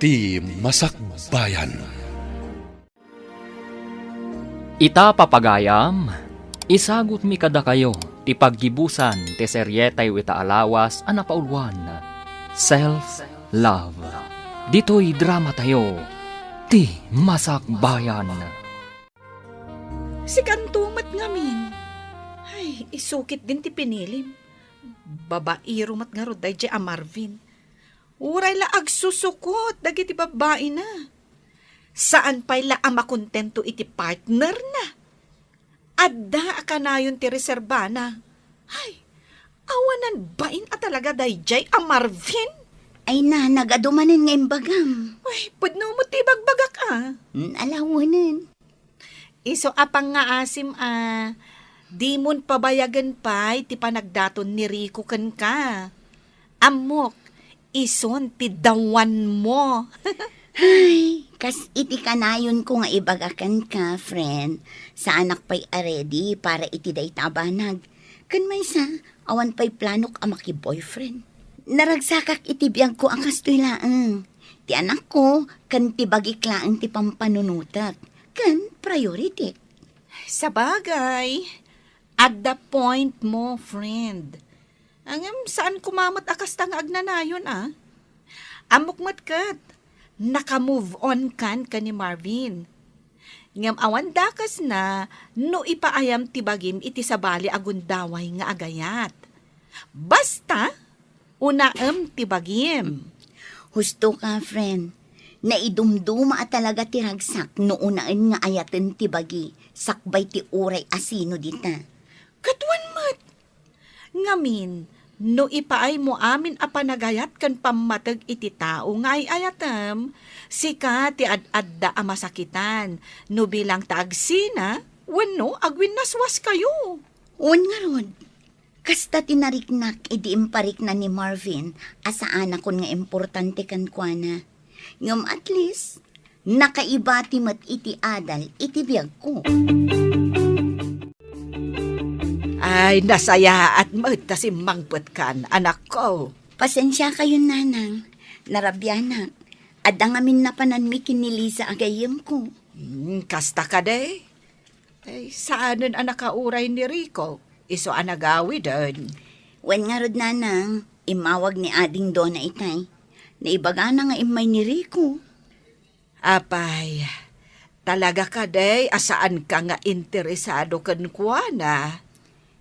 iti Masakbayan. Ita papagayam, isagot mi kada kayo, ti paggibusan, ti seryetay wita alawas, anapaulwan, self-love. Dito'y drama tayo, ti Masakbayan. Si kantumat ngamin. Ay, isukit din ti pinilim. Babairo mat nga roday di Marvin. Uray la agsusukot, dagiti babae na. Saan pa'y la makontento iti partner na? Adda akanayon ti reserbana. Ay, awanan bain at talaga day di Marvin? Ay na, nagadumanin nga imbagam. Ay, pudno mo ti bagbagak Alawanan. Iso apang nga asim di mon pabayagan pa ti panagdaton ni Rico ken ka. Amok, ison ti dawan mo. Ay, kas iti kanayon ko nga ibagakan ka, friend. Sa anak pa'y aredy para iti day tabanag. Kan may sa, awan pa'y planok amaki boyfriend. Naragsakak iti biyag ko ang kastoy laang. Ti anak ko, kan ti bagiklaan ti pampanunutak. Kan priority. Sa bagay, at the point mo, friend. Angam, saan kumamat akas tang agnanayon, Amok matkat, naka-move on kan ni Marvin. Ngam awan dakas na, no ipaayam tibagim iti sabali agundaway nga agayat. Basta, unaem tibagim. Husto ka, friend. Naidumduma at talaga tiragsak no unaan nga ayaten ti bagi, sakbay ti uray asino dita. Katwan mat. Ngamin, no ipaay mo amin a panagayat kan pamatag iti tao nga ay ayatam, sika ti ad-adda a masakitan, no bilang taagsina, wano agwin naswas kayo. Un nga ron. Kasta tinariknak idi imparik na ni Marvin asa anak kon nga importante kan kuana. Ngam at least, nakaibati mat iti adal, iti biyag ko. Ay, nasaya at magtasimbangput kan, anak ko. Pasensya kayo, nanang. Narabyanak. Adang amin na pananmi kinilisa agayem ko. Kasta ka day. Ay, saanan ang nakauray ni Rico? Iso anagawi doon. Wen nga rod, nanang, imawag ni ading Donna itay. Naibaga na nga imay ni Rico. Apay, talaga ka day, asaan ka nga interesado kan kuana?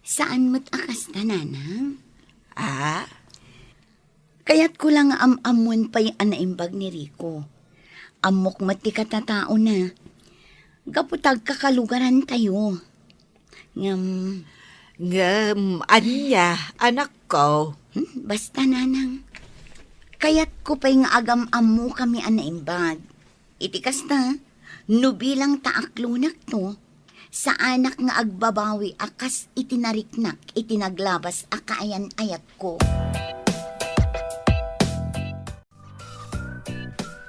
Saan mo't akas na, nanang? Kaya't ko lang amon pa'y anaimbag ni Rico. Amok mati katatao na. Gaputag kakalugaran tayo. Ngam, Anya, anak ko. basta, nanang. Kaya't ko pa'y nga agam-amu kami anaimbag. Itikas na, no bilang taaklunak to, sa anak nga agbabawi akas itinariknak, itinaglabas akaayan-ayat ko.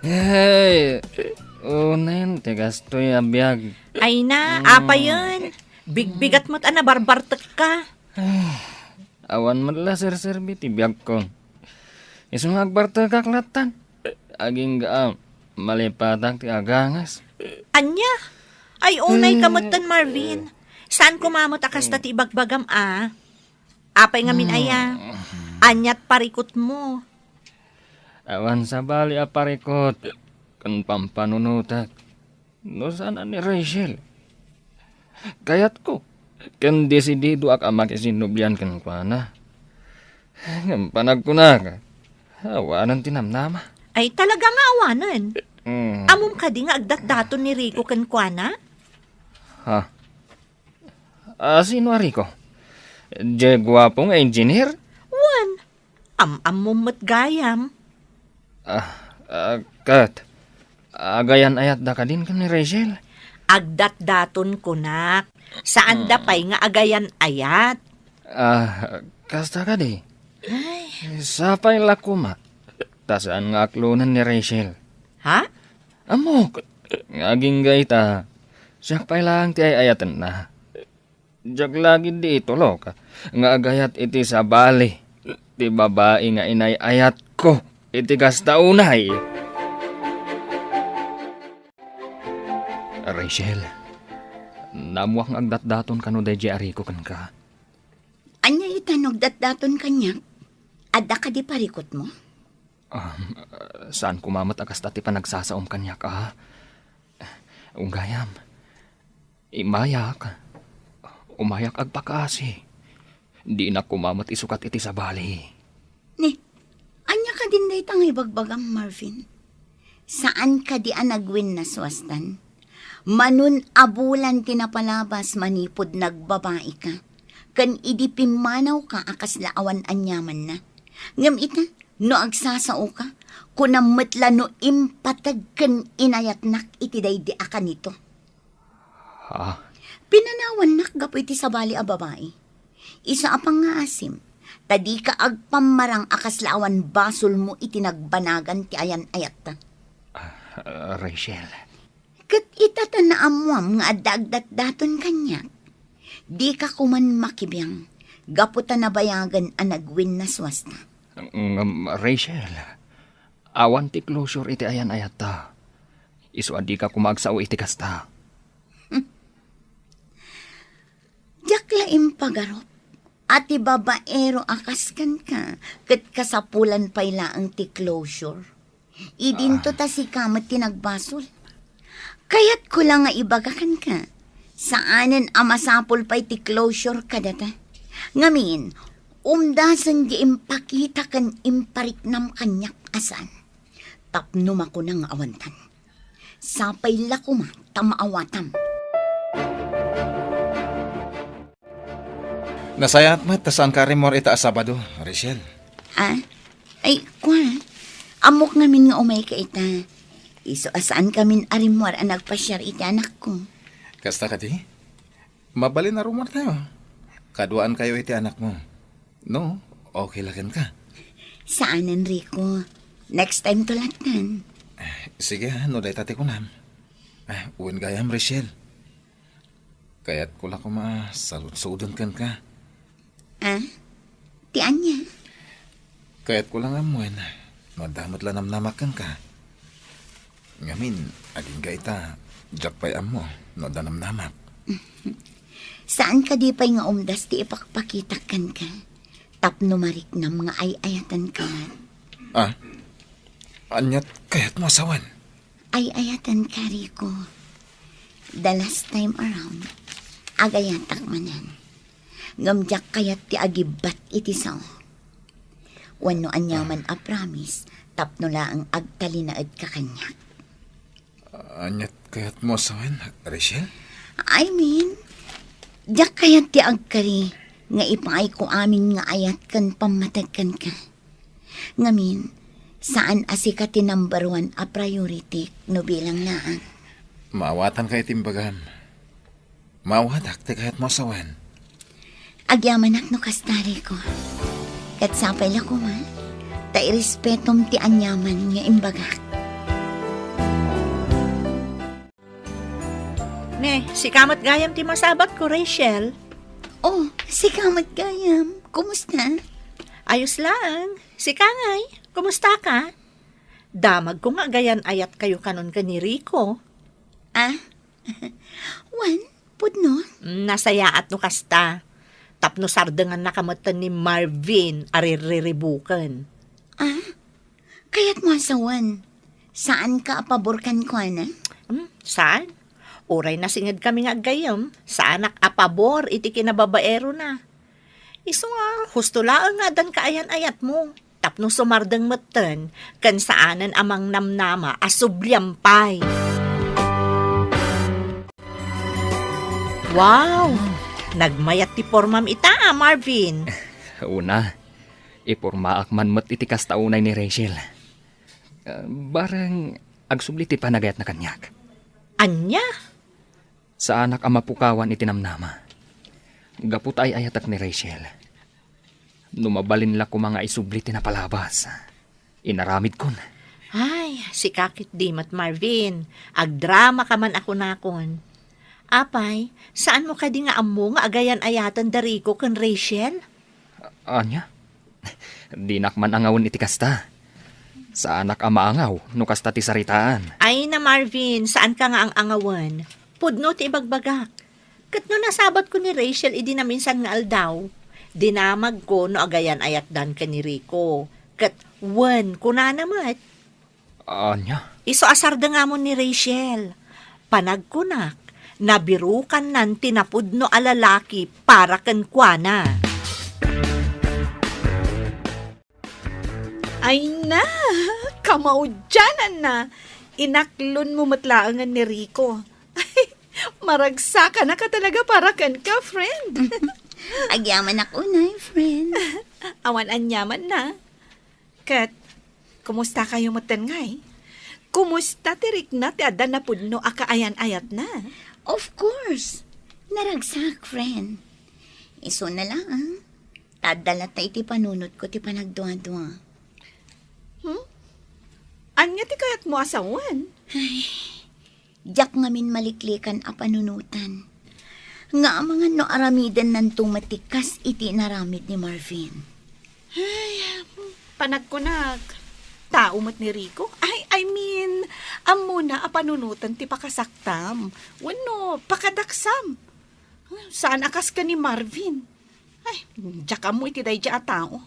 Hey, unen, tigas to'y abiyag. Ay na, apa yun? Bigbigat mo't barbartek ka. Awan madla sir-serbi ti biyag ko. Isong agbarta kaklatan. Aging gaam, malipatang ti agangas. Anya? Ay, unay kamutan, Marvin. Saan kumamot akas ta ti ibagbagam, Apay nga minaya. Anyat parikot mo. Awan sa bali aparikot. Kan pampanunutak. No sana ni Rachel. Kayat ko. Kan desidido ak amak isinubyan kan kwa na. Panag ko na ka. Awanan tinamnama. Ay, talaga nga awanan. Amom ka di nga agdat-dato ni Rico kan kuana? Ha? Sino Rico? Je gwapong engineer? Wan. Amom mat gayam. Kat. Agayan ayat da ka din kan ni Rachel. Agdat-daton ko nak. Saan da pa'y nga agayan ayat? Kasta ka di. Sapay lakuma. Tasaan nga aklunan ni Rachel. Ha? Amok. Ngaging gaita. Siya pa'y lang ti ay ayatan na. Jag lagi di ito lo ka. Nga agayat iti sa bali. Ti babae nga inay ayat ko. Iti kasta unay. Rachel, namuak ng agdat-daton ka no DJ Ariko kan ka. Anya itanog dat-daton kanyak, adda ka di parikot mo? Saan kumamat akas dati pa nagsasaom kanya ka? Unggayam, umayak agpakasi. Di na kumamat isukat iti sa bali. Ni, anya ka din day tang ibagbagang Marvin? Saan ka di anagwin na swastan? Manun abulan tinapalabas manipod nagbabae ka. Kan idipimanaw ka akas laawan anyaman na. Ngam ita, no agsasao ka, kunamatla no impatag kan inayatnak iti day di akan nito. Ha? Pinanawan nak gapo iti sa bali a babae. Isa apang nga asim, tadi ka agpamarang akas laawan basol mo iti nagbanagan ti ayan ayat ta. Rachel, Kat itatanaamwam nga adagdat-daton kanya. Di ka kuman makibiyang, gaputa na bayagan ang nagwin na swasta. Rachel, awan ti closure iti ayan ayata. Isu adi ka kumagsao iti kasta. Diyak laim pagarop, ati babaero akaskan ka, kat kasapulan payla ang ti closure. Idinto ta si kamat tinagbasol. Kaya't ko lang nga ibagakan ka. Saanan amasapol pa'y ti closure ka data. Ngamin, umdasan di impakita kan impariknam kanyak asan. Tapnum ako ng awantan. Sapay lakuma tamaawatam. Nasayat mat, tasaan ka rin mo ita Sabado, Rachel. Ay, kwa. Amok ngamin nga umay ka ita. Iso asaan kamin arimwar ang nagpasyar iti anak ko. Kasta ka di? Mabalin na rumor tayo. Kaduaan kayo iti anak mo. No, okay lagan ka. Saan, Enrico? Next time tulatan. Sige, no day tati ko nam. Uwin gayam, Rachel. Kaya't ko lang kumasalud-sudan kan ka. Ti anya? Kaya't ko lang amuin. Madamot lang namnamakan ka. Ngamin, aging gaita, jakpay amo, no danamnamak. Saan ka di pa'y nga umdas ti ipakpakitakan ka? Tapno marik na mga ay-ayatan ka man. Anyat kaya't mo asawan. Ay-ayatan ka, Rico. The last time around, agayatak manan. Ngamjak kayat ti agibat iti sao. Wano anyaman a promise, tapno laang agtalinaad ka kanya. Anyat kaya't mo asawan, Rachel? I mean, jak kayat ti agkari, nga ipaay ko amin nga ayat kan pamatagkan ka. Ngamin, saan asika ti number 1 a priority no bilang naan? Maawatan kayo timbagam. Maawatak ti kaya't mo asawan. Agyamanak no kastari ko. Kat sapay la ko ma, ta irespetom ti anyaman nga imbagak. Ne, si kamat gayam ti masabat ko, Rachel. Oh, si Kamat Gayam, kumusta? Ayos lang. Si Kangay, kumusta ka? Damag ko nga gayan ayat kayo kanon ka ni Rico. Wan, pudno? Nasaya at no kasta. Tapno sardangan nakamatan ni Marvin aririribukan. Kaya't mo asawan. Saan ka apaborkan ko, na? Saan? Uray na singad kami nga gayam. Sa anak apabor, iti kinababaero na. Iso nga, hustulaan nga dan kaayan-ayat mo. Tapno sumardang matan, kan saanan amang namnama asublyampay. Wow! Nagmayat ti formam ita, Marvin. Una, ipurmaak man mat iti kastaunay ni Rachel. Barang agsubli ti panagayat na kanyak. Anya? Sa anak ang mapukawan itinamnama. Gaput ay ayatak ni Rachel. Numabalin la ko mga isubli tinapalabas. Inaramid kon. Ay, si kakit dimat Marvin. Agdrama ka man ako nakon. Apay, saan mo ka di nga amo nga agayan-ayatan dari ko kan Rachel? Anya? Di nakman angawon iti kasta. Sa anak ang maangaw, no kasta ti saritaan. Ay na Marvin, saan ka nga ang angawan? pudno ti ibagbagak. Kat no nasabat ko ni Rachel, idi na minsan nga aldaw. Dinamag ko no agayan ayat dan ka ni Rico. Kat wen, kuna namat. Anya? Iso asar da nga mo ni Rachel. Panagkunak, nabirukan nan tinapudno alalaki para kan kuana. Ay na, kamaudyanan na. Inaklon mo matlaangan ni Rico. Ay, maragsa na ka talaga para kan ka, friend. Agyaman ako na, friend. Awan anyaman na. Kat, kumusta kayo matangay? Kumusta tirik na ti adan na pudno akaayan-ayat na? Of course. Naragsak, friend. Iso na lang, tadala tayo ti panunot ko ti panagdua-dua. Anya ti kayat mo asawan? Diyak ngamin maliklikan a panunutan. Nga mga no aramidan nan tumatikas iti naramid ni Marvin. Panagkunag. Tao mat ni Rico? I mean, amo na a panunutan ti pakasaktam. Wano, pakadaksam. Saan akas ka ni Marvin? Ay, diyak mo iti day a tao.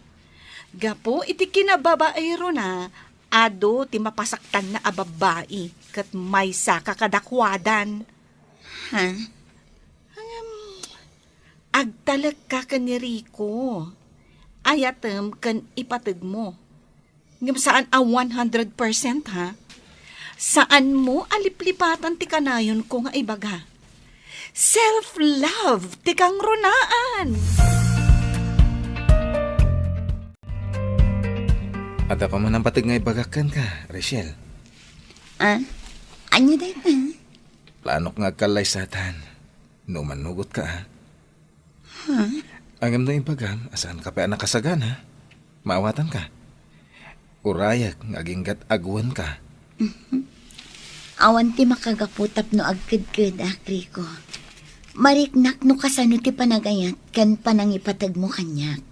Gapo, iti kinababaero na, ado ti mapasaktan na ababai, kat may sa kakadakwadan. Ha? Agtalag ka ka ni Rico. Ayatem kan ipatid mo. Ngam saan a 100% ha? Saan mo aliplipatan ti kanayon ko nga ibaga? Self-love ti kang runaan. At ako man ang patig nga ibagakan ka, Rachel. Anya day pa? Planok nga kalay satan. No manugot ka, ha? Angam na ibagam, asaan ka pa anak kasagan, ha? Maawatan ka. Urayak, ngaginggat agwan ka. Awan ti makagaputap no agkid-kid, Rico. Mariknak no kasano ti panagayat kan panangipatag mo kanyak.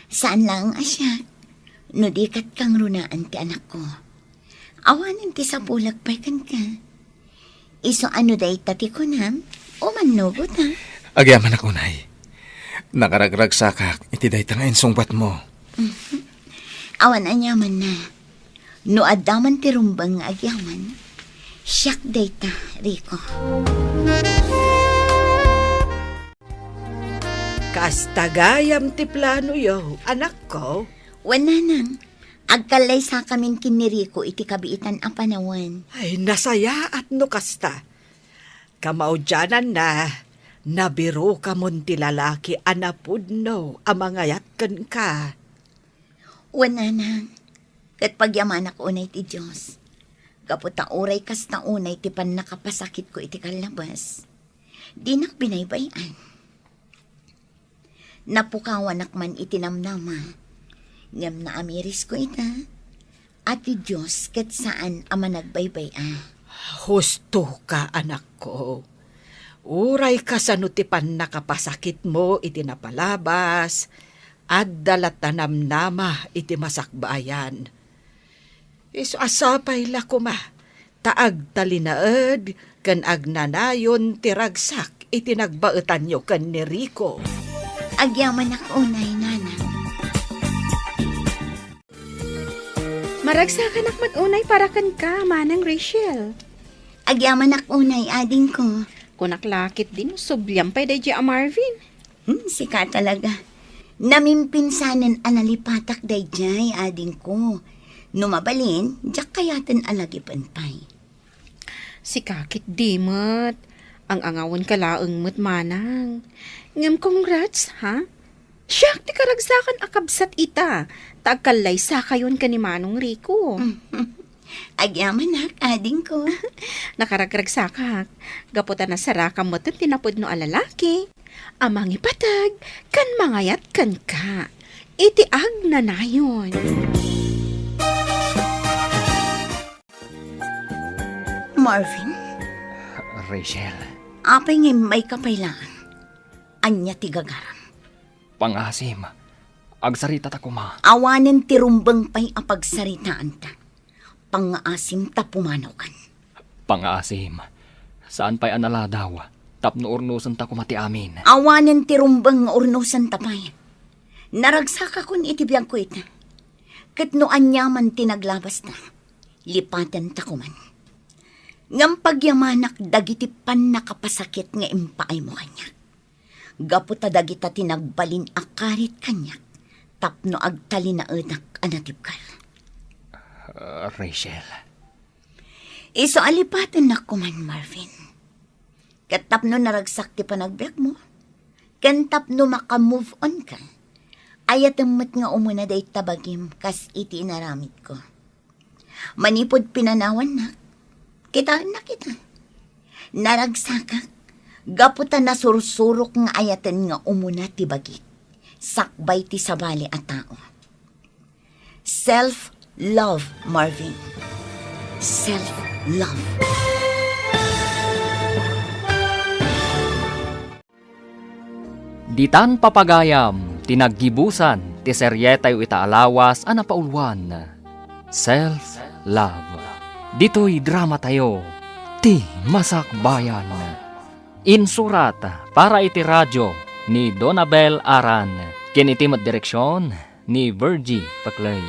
Saan lang asya? No dikat kang runaan ti anak ko. Awanin ti sa bulag pa'y kan ka. Iso ano day tati ko na, o manugot ha. Agyaman ako, nay. Nakaragrag sakak, iti day tanga insungbat mo. Awan anyaman na. No adaman ti rumbang agyaman, siyak day ta, Rico. Kastagayam ti plano yo, anak ko. Wala nang, agkalay sa kamin kiniriko iti kabiitan ang panawan. Ay, nasaya at no kasta. Kamaudyanan na, nabiro ka mon ti lalaki anapudno amangayat kan ka. Wala nang, kat pagyaman ako unay ti Diyos. Kaputa oray kas na unay ti pan nakapasakit ko iti kalabas. Di nak binaybayan. Napukawan akman itinamnama. Ngam na amiris ko ita. At ti Diyos kat saan ama nagbaybay. Husto ka, anak ko. Uray ka sa nutipan nakapasakit mo iti napalabas, at dalatanam nama iti masakbayan. Iso asapay la kuma, taag talinaed, kan agnanayon tiragsak iti nagbaetan nyo kan ni Rico. Agyaman ako unay nanang. Maragsakan ak matunay para kan ka, manang Rachel. Agyaman ako unay ading ko. Kunaklakit din, subyam pa'y day a Marvin. Sika talaga. Namimpinsanan analipatak dayjay ading ko. Numabalin, diyak kayaten alagipan pay. Si kakit di mat. Ang angawan kalaang mat manang. Ngam congrats, ha? Siyak ti karagsakan akabsat ita. Tagkalay sa kayon ka ni Manong Rico. Agyaman ak ading ko. Nakaragragsakak. Gaputan na sarakam mo tinapod no alalaki. Amang ipatag, kan mangayat kan ka. Itiag na nayon. Marvin, Rachel, apay ngay may kapailangan. Anya tigagaram. pangasim. Agsarita ta kuma. Awanen ti rumbang pay apagsaritaan ta. Pangaasim ta pumanaw kan. Pangasim. Saan pa'y analadaw? Tapno urnusan ta kumati amin. Awanen ti rumbang nga urnusan tapay. Naragsak akon itibiyag ko ita. Kat noan niya man tinaglabas na. Lipatan ta kuman. Ngam pagyamanak dagiti pan nakapasakit nga impaay mo kanya. Gaputa dagita tinagbalin akarit kanya. Tapno agtali na anak anatibkal. Rachel. Iso alipatan na kuman, Marvin. Katapno naragsak ti panagbiag mo. Kantapno makamove on ka. Ayat amat nga umuna day tabagim kas iti inaramid ko. Manipod pinanawan na. Kitaan na kita. Naragsakak. Gaputa na sursurok nga ayatan nga umuna ti bagik. Sakbay ti sabali at tao. Self-love, Marvin. Self-love. Ditan papagayam, tinaggibusan, ti seryetay itaalawas, anapaulwan. Self-love. Dito'y drama tayo, ti Masakbayan. Insurat para iti radyo ni Donabel Aran. Kinitimat direksyon ni Virgie Paclay.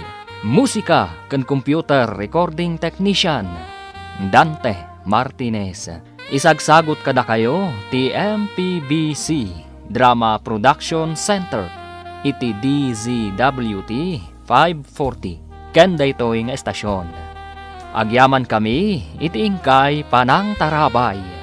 Musika kan computer recording technician Dante Martinez. Isagsagot kada kayo ti MPBC Drama Production Center iti DZWT 540 ken daytoy nga estasyon. Agyaman kami iti ingkay Panang Tarabay.